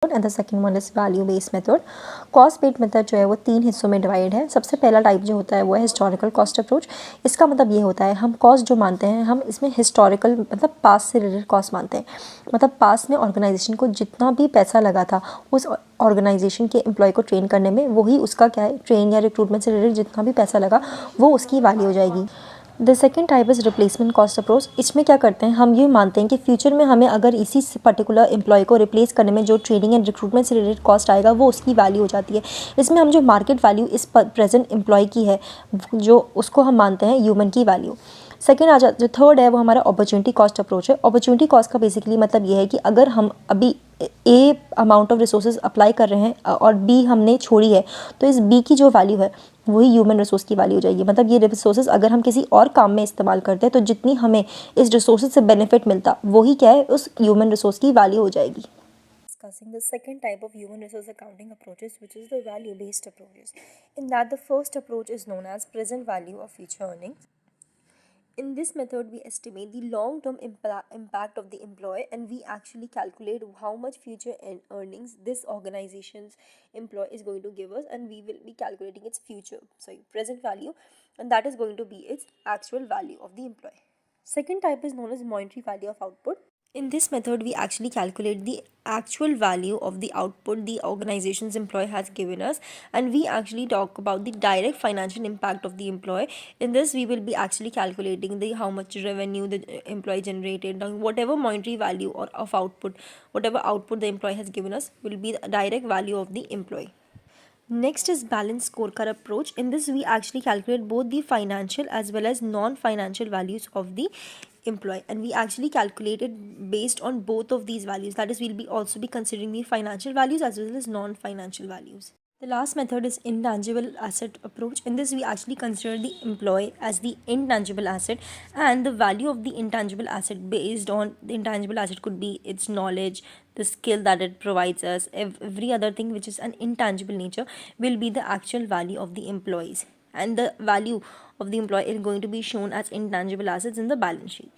And the second one is value based method. Cost based method जो है वो 3 हिस्सों में डिवाइड है। सबसे पहला टाइप जो होता है वो है हिस्टोरिकल कॉस्ट अप्रोच। इसका मतलब ये होता है हम कॉस्ट जो मानते हैं हम इसमें हिस्टोरिकल मतलब पास्ट से रिलेटेड कॉस्ट मानते हैं। मतलब पास्ट में ऑर्गेनाइजेशन को जितना भी पैसा लगा था उस ऑर्गेनाइजेशन के एम्प्लॉय को ट्रेन करने में, वही उसका क्या है, ट्रेन या रिक्रूटमेंट से रिलेटेड जितना भी पैसा लगा वो उसकी वैल्यू हो जाएगी। The second type is replacement cost approach. इसमें क्या करते हैं, हम ये मानते हैं कि फ्यूचर में हमें अगर इसी पर्टिकुलर एम्प्लॉय को रिप्लेस करने में जो ट्रेनिंग एंड रिक्रूटमेंट से रिलेटेड कॉस्ट आएगा वो उसकी वैल्यू हो जाती है। इसमें हम जो मार्केट वैल्यू इस प्रेजेंट एम्प्लॉय की है जो उसको हम मानते हैं ह्यूमन की वैल्यू। सेकेंड जो थर्ड है वो हमारा अपॉर्चुनिटी कॉस्ट अप्रोच है। अपॉर्चुनिटी कॉस्ट का बेसिकली मतलब ये है कि अगर हम अभी ए अमाउंट ऑफ रिसोर्सेज अप्लाई कर रहे हैं और बी हमने छोड़ी है तो इस बी की जो वैल्यू है वही ह्यूमन रिसोर्स की वैल्यू हो जाएगी। मतलब ये रिसोर्सेज अगर हम किसी और काम में इस्तेमाल करते हैं तो जितनी हमें इस रिसोर्सेज से बेनिफिट मिलता वही क्या है उस ह्यूमन रिसोर्स की वैल्यू हो जाएगी। Discussing the second type of human resource accounting approaches, which is the value based approaches. In that, the first approach is known as present value of future earnings. In this method, we estimate the long-term impact of the employee, and we actually calculate how much future earnings this organization's employee is going to give us, and we will be calculating its present value, and that is going to be its actual value of the employee. Second type is known as monetary value of output. In this method, we actually calculate the actual value of the output the organization's employee has given us, and we actually talk about the direct financial impact of the employee. In this, we will be actually calculating the how much revenue the employee generated, and whatever monetary value or of output, whatever output the employee has given us will be the direct value of the employee. Next is balanced scorecard approach. In this, we actually calculate both the financial as well as non-financial values of the employee, and we actually calculate it based on both of these values. That is, we'll be also be considering the financial values as well as non-financial values. The last method is intangible asset approach. In this, we actually consider the employee as the intangible asset, and the value of the intangible asset based on the intangible asset could be its knowledge, the skill that it provides us. Every other thing which is an intangible nature will be the actual value of the employees, and the value of the employee is going to be shown as intangible assets in the balance sheet.